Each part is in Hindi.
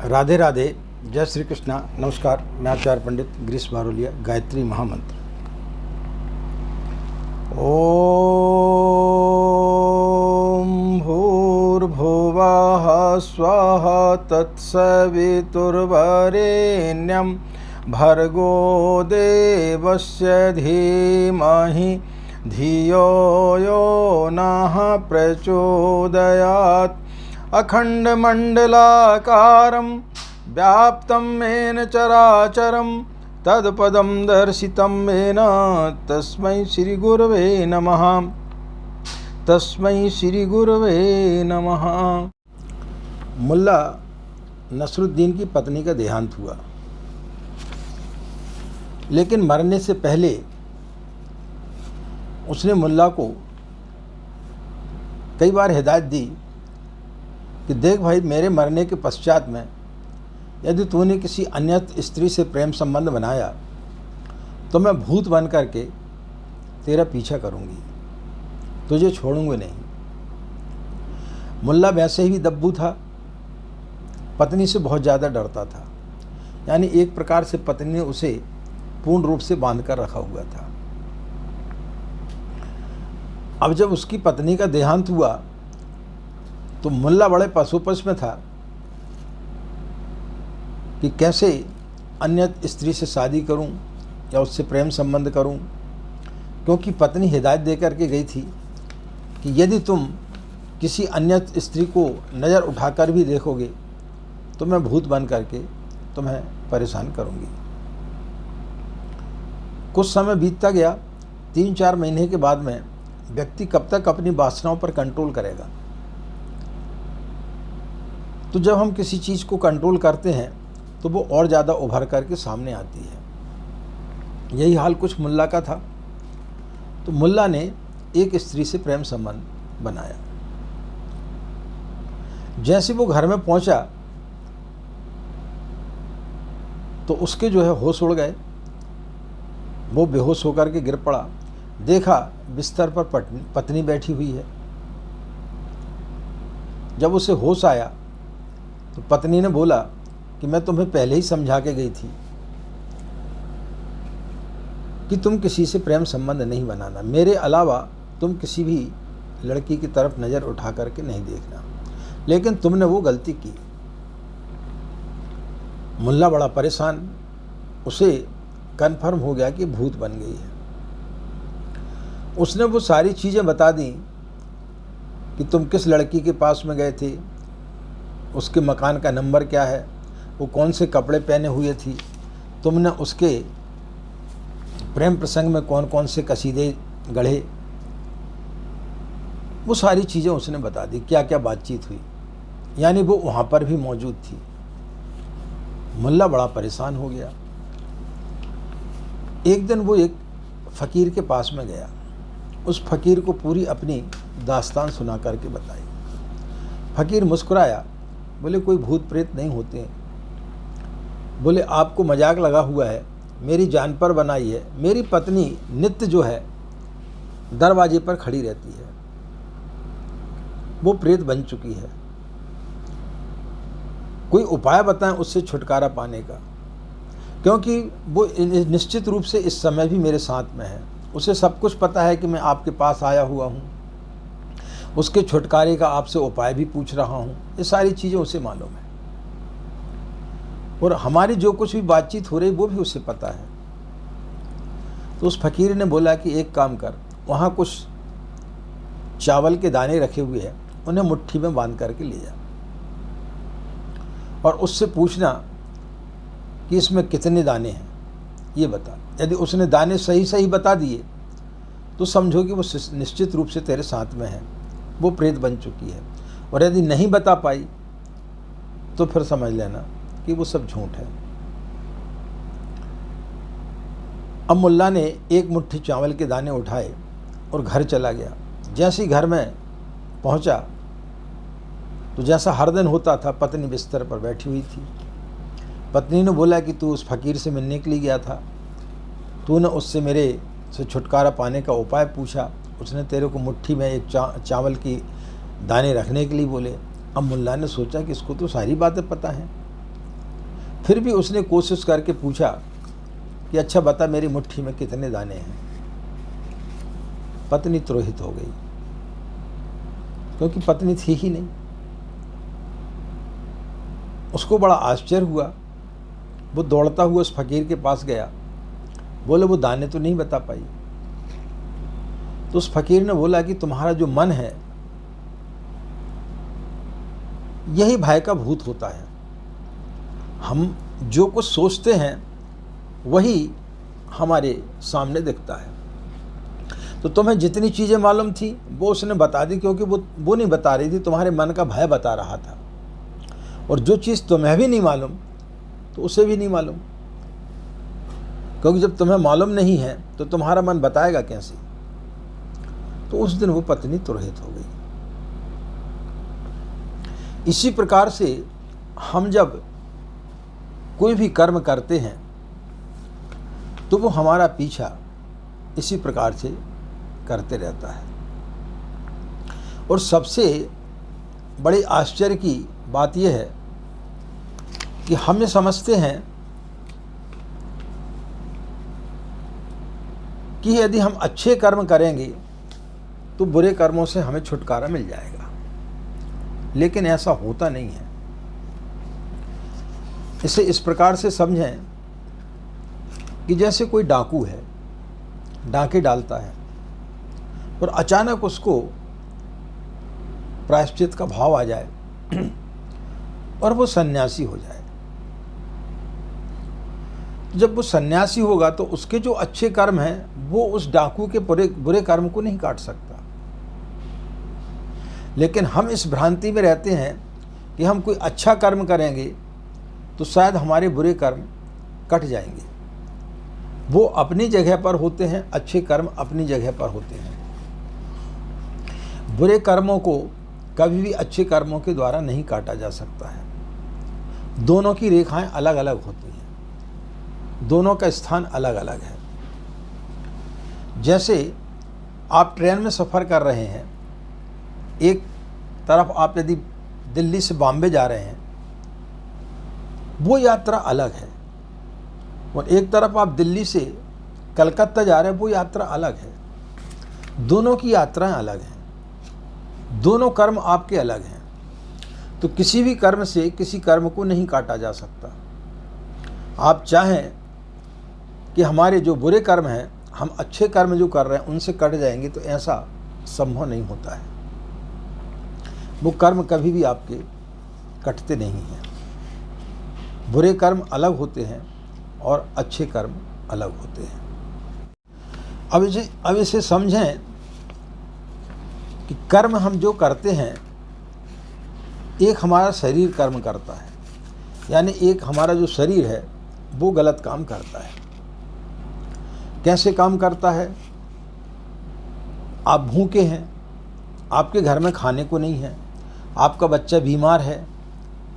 राधे राधे, जय श्री कृष्णा। नमस्कार, मैं आचार्य पंडित गिरीश बारोलिया। गायत्री महामंत्र। ओम भूर्भुवः स्वः तत्सवितुर्वरेण्यं भर्गो देवस्य धीमहि धियो यो नः प्रचोदयात्। अखण्डमण्डलाकारं व्याप्तं येन चराचरं तत्पदं दर्शितं येन तस्मै श्रीगुरवे नमः। तस्मै श्रीगुरवे नमः। मुल्ला नसरुद्दीन की पत्नी का देहांत हुआ, लेकिन मरने से पहले उसने मुल्ला को कई बार हिदायत दी कि देख भाई, मेरे मरने के पश्चात में यदि तूने किसी अन्य स्त्री से प्रेम संबंध बनाया तो मैं भूत बन करके तेरा पीछा करूंगी, तुझे छोड़ूंगी नहीं। मुल्ला वैसे ही दब्बू था, पत्नी से बहुत ज़्यादा डरता था। यानी एक प्रकार से पत्नी ने उसे पूर्ण रूप से बांध कर रखा हुआ था। अब जब उसकी पत्नी का देहांत हुआ तो मुल्ला बड़े पशुपश में था कि कैसे अन्य स्त्री से शादी करूं या उससे प्रेम संबंध करूं, क्योंकि पत्नी हिदायत दे करके गई थी कि यदि तुम किसी अन्य स्त्री को नज़र उठाकर भी देखोगे तो मैं भूत बन करके तुम्हें परेशान करूंगी। कुछ समय बीतता गया। 3-4 महीने के बाद में व्यक्ति कब तक अपनी वासनाओं पर कंट्रोल करेगा। तो जब हम किसी चीज़ को कंट्रोल करते हैं तो वो और ज़्यादा उभर करके सामने आती है। यही हाल कुछ मुल्ला का था। तो मुल्ला ने एक स्त्री से प्रेम संबंध बनाया। जैसे वो घर में पहुंचा तो उसके जो है होश उड़ गए। वो बेहोश होकर के गिर पड़ा। देखा बिस्तर पर पत्नी बैठी हुई है। जब उसे होश आया तो पत्नी ने बोला कि मैं तुम्हें पहले ही समझा के गई थी कि तुम किसी से प्रेम संबंध नहीं बनाना, मेरे अलावा तुम किसी भी लड़की की तरफ नज़र उठा करके नहीं देखना, लेकिन तुमने वो गलती की। मुल्ला बड़ा परेशान, उसे कन्फर्म हो गया कि भूत बन गई है। उसने वो सारी चीज़ें बता दी कि तुम किस लड़की के पास में गए थे, उसके मकान का नंबर क्या है, वो कौन से कपड़े पहने हुए थी, तुमने उसके प्रेम प्रसंग में कौन कौन से कसीदे गढ़े। वो सारी चीज़ें उसने बता दी, क्या क्या बातचीत हुई। यानी वो वहाँ पर भी मौजूद थी। मुल्ला बड़ा परेशान हो गया। एक दिन वो एक फ़कीर के पास में गया। उस फ़कीर को पूरी अपनी दास्तान सुना करके बताई। फ़कीर मुस्कुराया, बोले कोई भूत प्रेत नहीं होते हैं। बोले आपको मजाक लगा हुआ है, मेरी जान पर बनाई है। मेरी पत्नी नित्य जो है दरवाजे पर खड़ी रहती है, वो प्रेत बन चुकी है। कोई उपाय बताएं उससे छुटकारा पाने का, क्योंकि वो निश्चित रूप से इस समय भी मेरे साथ में है। उसे सब कुछ पता है कि मैं आपके पास आया हुआ हूँ, उसके छुटकारे का आपसे उपाय भी पूछ रहा हूँ। ये सारी चीज़ें उसे मालूम है और हमारी जो कुछ भी बातचीत हो रही वो भी उसे पता है। तो उस फ़कीर ने बोला कि एक काम कर, वहाँ कुछ चावल के दाने रखे हुए हैं, उन्हें मुट्ठी में बांध करके ले जा और उससे पूछना कि इसमें कितने दाने हैं, ये बता। यदि उसने दाने सही सही बता दिए तो समझो कि वो निश्चित रूप से तेरे साथ में है, वो प्रेत बन चुकी है। और यदि नहीं बता पाई तो फिर समझ लेना कि वो सब झूठ है। अब मुल्ला ने एक मुट्ठी चावल के दाने उठाए और घर चला गया। जैसे ही घर में पहुंचा तो जैसा हर दिन होता था, पत्नी बिस्तर पर बैठी हुई थी। पत्नी ने बोला कि तू उस फ़कीर से मिलने के लिए गया था, तूने उससे मेरे से छुटकारा पाने का उपाय पूछा, उसने तेरे को मुट्ठी में एक चावल की दाने रखने के लिए बोले। अब मुल्ला ने सोचा कि इसको तो सारी बातें पता हैं, फिर भी उसने कोशिश करके पूछा कि अच्छा बता, मेरी मुट्ठी में कितने दाने हैं। पत्नी तुरोहित हो गई, क्योंकि पत्नी थी ही नहीं। उसको बड़ा आश्चर्य हुआ। वो दौड़ता हुआ उस फकीर के पास गया, बोले वो दाने तो नहीं बता पाई। तो उस फकीर ने बोला कि तुम्हारा जो मन है यही भय का भूत होता है। हम जो कुछ सोचते हैं वही हमारे सामने दिखता है। तो तुम्हें जितनी चीज़ें मालूम थी वो उसने बता दी, क्योंकि वो नहीं बता रही थी, तुम्हारे मन का भय बता रहा था। और जो चीज़ तुम्हें भी नहीं मालूम तो उसे भी नहीं मालूम, क्योंकि जब तुम्हें मालूम नहीं है तो तुम्हारा मन बताएगा कैसे। तो उस दिन वो पत्नी तुरोहित हो गई। इसी प्रकार से हम जब कोई भी कर्म करते हैं तो वो हमारा पीछा इसी प्रकार से करते रहता है। और सबसे बड़ी आश्चर्य की बात यह है कि हम ये समझते हैं कि यदि हम अच्छे कर्म करेंगे तो बुरे कर्मों से हमें छुटकारा मिल जाएगा, लेकिन ऐसा होता नहीं है। इसे इस प्रकार से समझें कि जैसे कोई डाकू है, डाके डालता है और अचानक उसको प्रायश्चित का भाव आ जाए और वो सन्यासी हो जाए। जब वो सन्यासी होगा तो उसके जो अच्छे कर्म हैं वो उस डाकू के बुरे कर्म को नहीं काट सकता। लेकिन हम इस भ्रांति में रहते हैं कि हम कोई अच्छा कर्म करेंगे तो शायद हमारे बुरे कर्म कट जाएंगे। वो अपनी जगह पर होते हैं, अच्छे कर्म अपनी जगह पर होते हैं। बुरे कर्मों को कभी भी अच्छे कर्मों के द्वारा नहीं काटा जा सकता है। दोनों की रेखाएं अलग अलग होती हैं, दोनों का स्थान अलग अलग है। जैसे आप ट्रेन में सफ़र कर रहे हैं, एक तरफ आप यदि दिल्ली से बॉम्बे जा रहे हैं वो यात्रा अलग है, और एक तरफ आप दिल्ली से कलकत्ता जा रहे हैं वो यात्रा अलग है। दोनों की यात्राएं अलग हैं, दोनों कर्म आपके अलग हैं। तो किसी भी कर्म से किसी कर्म को नहीं काटा जा सकता। आप चाहें कि हमारे जो बुरे कर्म हैं हम अच्छे कर्म जो कर रहे हैं उनसे कट जाएंगे तो ऐसा संभव नहीं होता है। वो कर्म कभी भी आपके कटते नहीं हैं। बुरे कर्म अलग होते हैं और अच्छे कर्म अलग होते हैं। अब इसे समझें कि कर्म हम जो करते हैं, एक हमारा शरीर कर्म करता है, यानी एक हमारा जो शरीर है वो गलत काम करता है। कैसे काम करता है? आप भूखे हैं, आपके घर में खाने को नहीं है, आपका बच्चा बीमार है,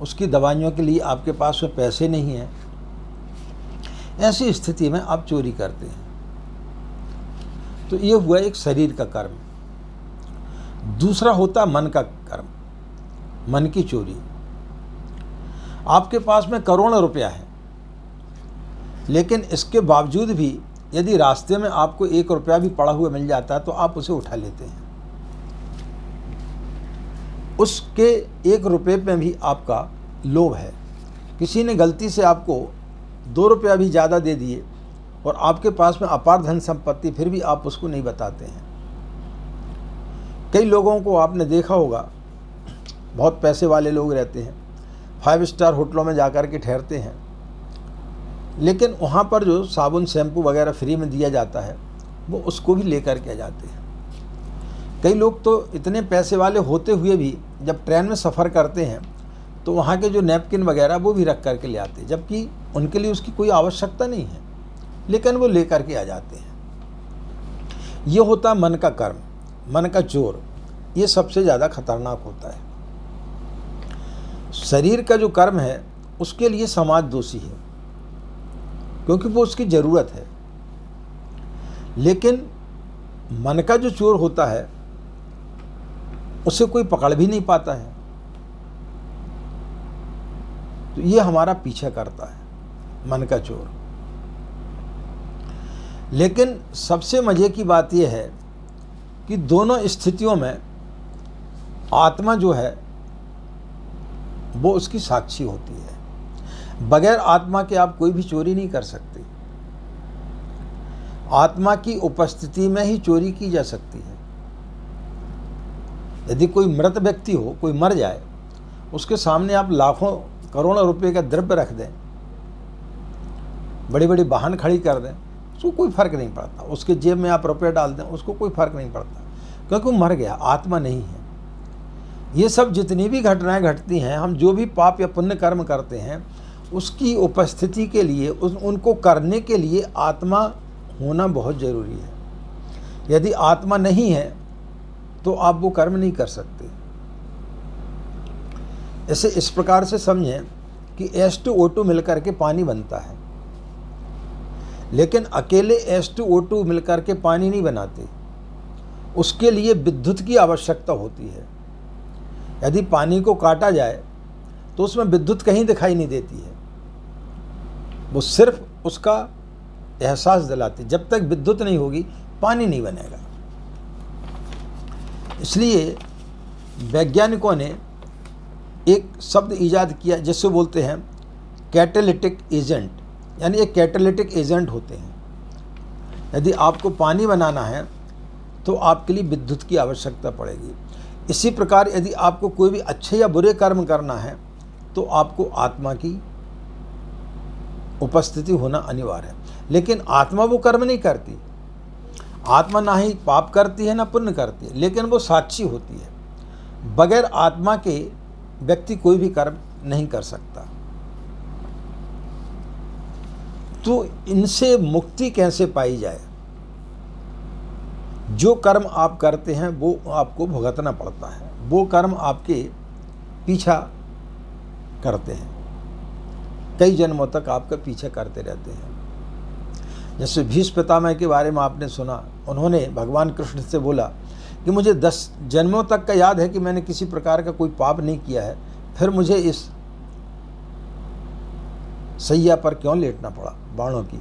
उसकी दवाइयों के लिए आपके पास में पैसे नहीं हैं। ऐसी स्थिति में आप चोरी करते हैं। तो ये हुआ एक शरीर का कर्म। दूसरा होता मन का कर्म, मन की चोरी। आपके पास में करोड़ों रुपया है, लेकिन इसके बावजूद भी यदि रास्ते में आपको 1 रुपया भी पड़ा हुआ मिल जाता है तो आप उसे उठा लेते हैं। उसके 1 रुपये में भी आपका लोभ है। किसी ने गलती से आपको 2 रुपया भी ज़्यादा दे दिए और आपके पास में अपार धन संपत्ति, फिर भी आप उसको नहीं बताते हैं। कई लोगों को आपने देखा होगा, बहुत पैसे वाले लोग रहते हैं, 5 स्टार होटलों में जाकर के ठहरते हैं, लेकिन वहाँ पर जो साबुन शैम्पू वगैरह फ्री में दिया जाता है वो उसको भी लेकर के जाते हैं। कई लोग तो इतने पैसे वाले होते हुए भी जब ट्रेन में सफ़र करते हैं तो वहाँ के जो नैपकिन वगैरह वो भी रख करके ले आते हैं, जबकि उनके लिए उसकी कोई आवश्यकता नहीं है, लेकिन वो ले करके आ जाते हैं। ये होता मन का कर्म, मन का चोर। ये सबसे ज़्यादा खतरनाक होता है। शरीर का जो कर्म है उसके लिए समाज दोषी है, क्योंकि वो उसकी ज़रूरत है। लेकिन मन का जो चोर होता है उसे कोई पकड़ भी नहीं पाता है। तो ये हमारा पीछा करता है, मन का चोर। लेकिन सबसे मज़े की बात यह है कि दोनों स्थितियों में आत्मा जो है वो उसकी साक्षी होती है। बगैर आत्मा के आप कोई भी चोरी नहीं कर सकते। आत्मा की उपस्थिति में ही चोरी की जा सकती है। यदि कोई मृत व्यक्ति हो, कोई मर जाए, उसके सामने आप लाखों करोड़ों रुपए का द्रव्य रख दें, बड़ी बड़ी वाहन खड़ी कर दें, उसको कोई फर्क नहीं पड़ता। उसके जेब में आप रुपये डाल दें, उसको कोई फर्क नहीं पड़ता, क्योंकि वो मर गया, आत्मा नहीं है। ये सब जितनी भी घटनाएं घटती हैं, हम जो भी पाप या पुण्य कर्म करते हैं, उसकी उपस्थिति के लिए, उनको करने के लिए आत्मा होना बहुत ज़रूरी है। यदि आत्मा नहीं है तो आप वो कर्म नहीं कर सकते। ऐसे इस प्रकार से समझें कि H2O2 मिलकर के पानी बनता है, लेकिन अकेले H2O2 मिलकर के पानी नहीं बनाते, उसके लिए विद्युत की आवश्यकता होती है। यदि पानी को काटा जाए तो उसमें विद्युत कहीं दिखाई नहीं देती है, वो सिर्फ उसका एहसास दिलाती। जब तक विद्युत नहीं होगी पानी नहीं बनेगा। इसलिए वैज्ञानिकों ने एक शब्द ईजाद किया जिससे बोलते हैं कैटालिटिक एजेंट, यानी एक कैटालिटिक एजेंट होते हैं। यदि आपको पानी बनाना है तो आपके लिए विद्युत की आवश्यकता पड़ेगी। इसी प्रकार यदि आपको कोई भी अच्छे या बुरे कर्म करना है तो आपको आत्मा की उपस्थिति होना अनिवार्य है। लेकिन आत्मा वो कर्म नहीं करती। आत्मा ना ही पाप करती है ना पुण्य करती है, लेकिन वो साक्षी होती है। बगैर आत्मा के व्यक्ति कोई भी कर्म नहीं कर सकता। तो इनसे मुक्ति कैसे पाई जाए? जो कर्म आप करते हैं वो आपको भुगतना पड़ता है, वो कर्म आपके पीछा करते हैं, कई जन्मों तक आपका पीछे करते रहते हैं। जैसे भीष्म पितामह के बारे में आपने सुना, उन्होंने भगवान कृष्ण से बोला कि मुझे 10 जन्मों तक का याद है कि मैंने किसी प्रकार का कोई पाप नहीं किया है, फिर मुझे इस सैया पर क्यों लेटना पड़ा बाणों की।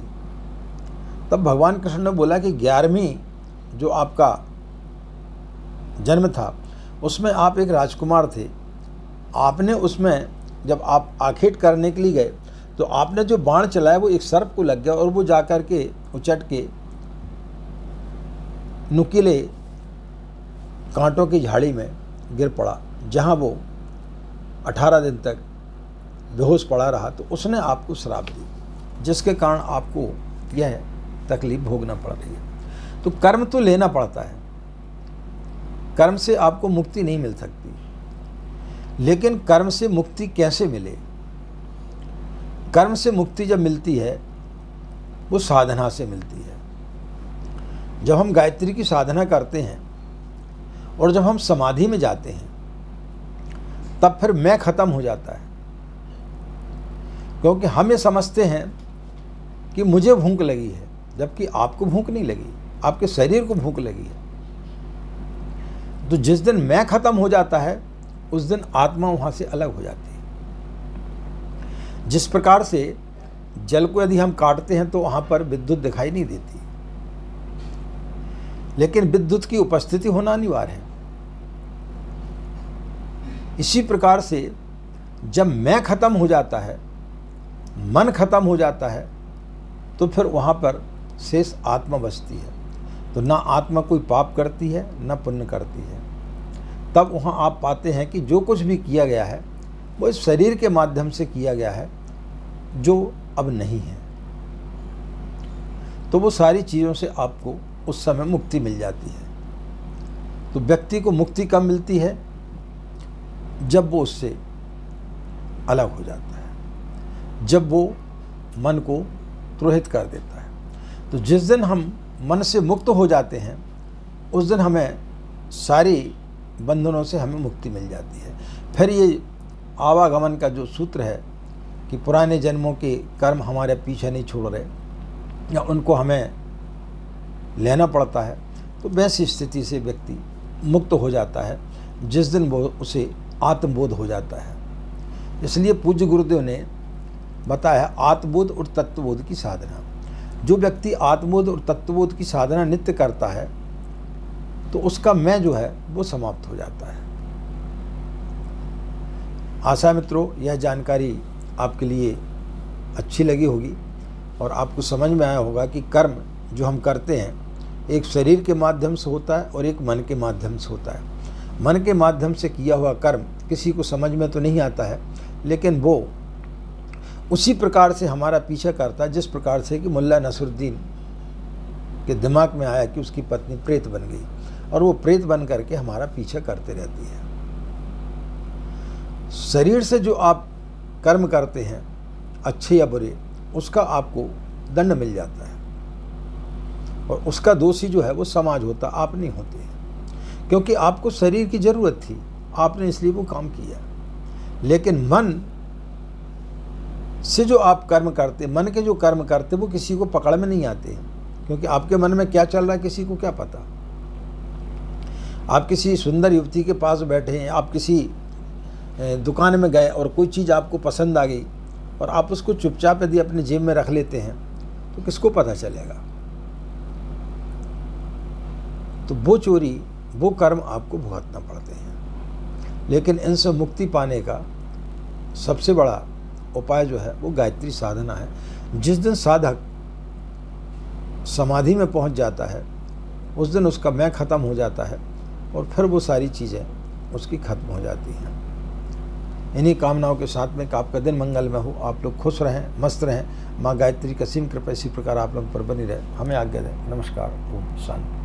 तब भगवान कृष्ण ने बोला कि 11वीं जो आपका जन्म था उसमें आप एक राजकुमार थे। आपने उसमें जब आप आखेट करने के लिए गए तो आपने जो बाण चलाया वो एक सर्प को लग गया और वो जाकर के उचट के नुकीले कांटों की झाड़ी में गिर पड़ा, जहाँ वो 18 दिन तक बेहोश पड़ा रहा। तो उसने आपको श्राप दी, जिसके कारण आपको यह तकलीफ भोगना पड़ रही है। तो कर्म तो लेना पड़ता है, कर्म से आपको मुक्ति नहीं मिल सकती। लेकिन कर्म से मुक्ति कैसे मिले? कर्म से मुक्ति जब मिलती है वो साधना से मिलती है। जब हम गायत्री की साधना करते हैं और जब हम समाधि में जाते हैं तब फिर मैं खत्म हो जाता है, क्योंकि हम ये समझते हैं कि मुझे भूख लगी है, जबकि आपको भूख नहीं लगी, आपके शरीर को भूख लगी है। तो जिस दिन मैं खत्म हो जाता है उस दिन आत्मा वहाँ से अलग हो जाती है। जिस प्रकार से जल को यदि हम काटते हैं तो वहाँ पर विद्युत दिखाई नहीं देती, लेकिन विद्युत की उपस्थिति होना अनिवार्य है। इसी प्रकार से जब मैं खत्म हो जाता है, मन खत्म हो जाता है, तो फिर वहाँ पर शेष आत्मा बचती है। तो ना आत्मा कोई पाप करती है ना पुण्य करती है। तब वहाँ आप पाते हैं कि जो कुछ भी किया गया है वो इस शरीर के माध्यम से किया गया है, जो अब नहीं है। तो वो सारी चीज़ों से आपको उस समय मुक्ति मिल जाती है। तो व्यक्ति को मुक्ति कब मिलती है? जब वो उससे अलग हो जाता है, जब वो मन को तुरहित कर देता है। तो जिस दिन हम मन से मुक्त हो जाते हैं उस दिन हमें सारी बंधनों से हमें मुक्ति मिल जाती है। फिर ये आवागमन का जो सूत्र है कि पुराने जन्मों के कर्म हमारे पीछे नहीं छोड़ रहे या उनको हमें लेना पड़ता है, तो वैसी स्थिति से व्यक्ति मुक्त हो जाता है जिस दिन वो उसे आत्मबोध हो जाता है। इसलिए पूज्य गुरुदेव ने बताया आत्मबोध और तत्वबोध की साधना। जो व्यक्ति आत्मबोध और तत्वबोध की साधना नित्य करता है तो उसका मैं जो है वो समाप्त हो जाता है। आशा मित्रों, यह जानकारी आपके लिए अच्छी लगी होगी और आपको समझ में आया होगा कि कर्म जो हम करते हैं एक शरीर के माध्यम से होता है और एक मन के माध्यम से होता है। मन के माध्यम से किया हुआ कर्म किसी को समझ में तो नहीं आता है, लेकिन वो उसी प्रकार से हमारा पीछा करता है जिस प्रकार से कि मुल्ला नसरुद्दीन के दिमाग में आया कि उसकी पत्नी प्रेत बन गई और वो प्रेत बन करके हमारा पीछा करते रहती है। शरीर से जो आप कर्म करते हैं अच्छे या बुरे, उसका आपको दंड मिल जाता है और उसका दोषी जो है वो समाज होता, आप नहीं होते हैं, क्योंकि आपको शरीर की ज़रूरत थी, आपने इसलिए वो काम किया। लेकिन मन से जो आप कर्म करते, मन के जो कर्म करते, वो किसी को पकड़ में नहीं आते, क्योंकि आपके मन में क्या चल रहा है किसी को क्या पता। आप किसी सुंदर युवती के पास बैठे हैं, आप किसी दुकान में गए और कोई चीज़ आपको पसंद आ गई और आप उसको चुपचाप यदि अपने जेब में रख लेते हैं तो किसको पता चलेगा। तो वो चोरी, वो कर्म आपको भुगतना पड़ते हैं। लेकिन इनसे मुक्ति पाने का सबसे बड़ा उपाय जो है वो गायत्री साधना है। जिस दिन साधक समाधि में पहुंच जाता है उस दिन उसका मैं खत्म हो जाता है और फिर वो सारी चीज़ें उसकी खत्म हो जाती हैं। इन्हीं कामनाओं के साथ में कि आपका दिन मंगलमय हो, आप लोग खुश रहें, मस्त रहें। माँ गायत्री की असीम कृपा इसी प्रकार आप लोग पर बनी रहे। हमें आज्ञा दें। नमस्कार। ओम शांति।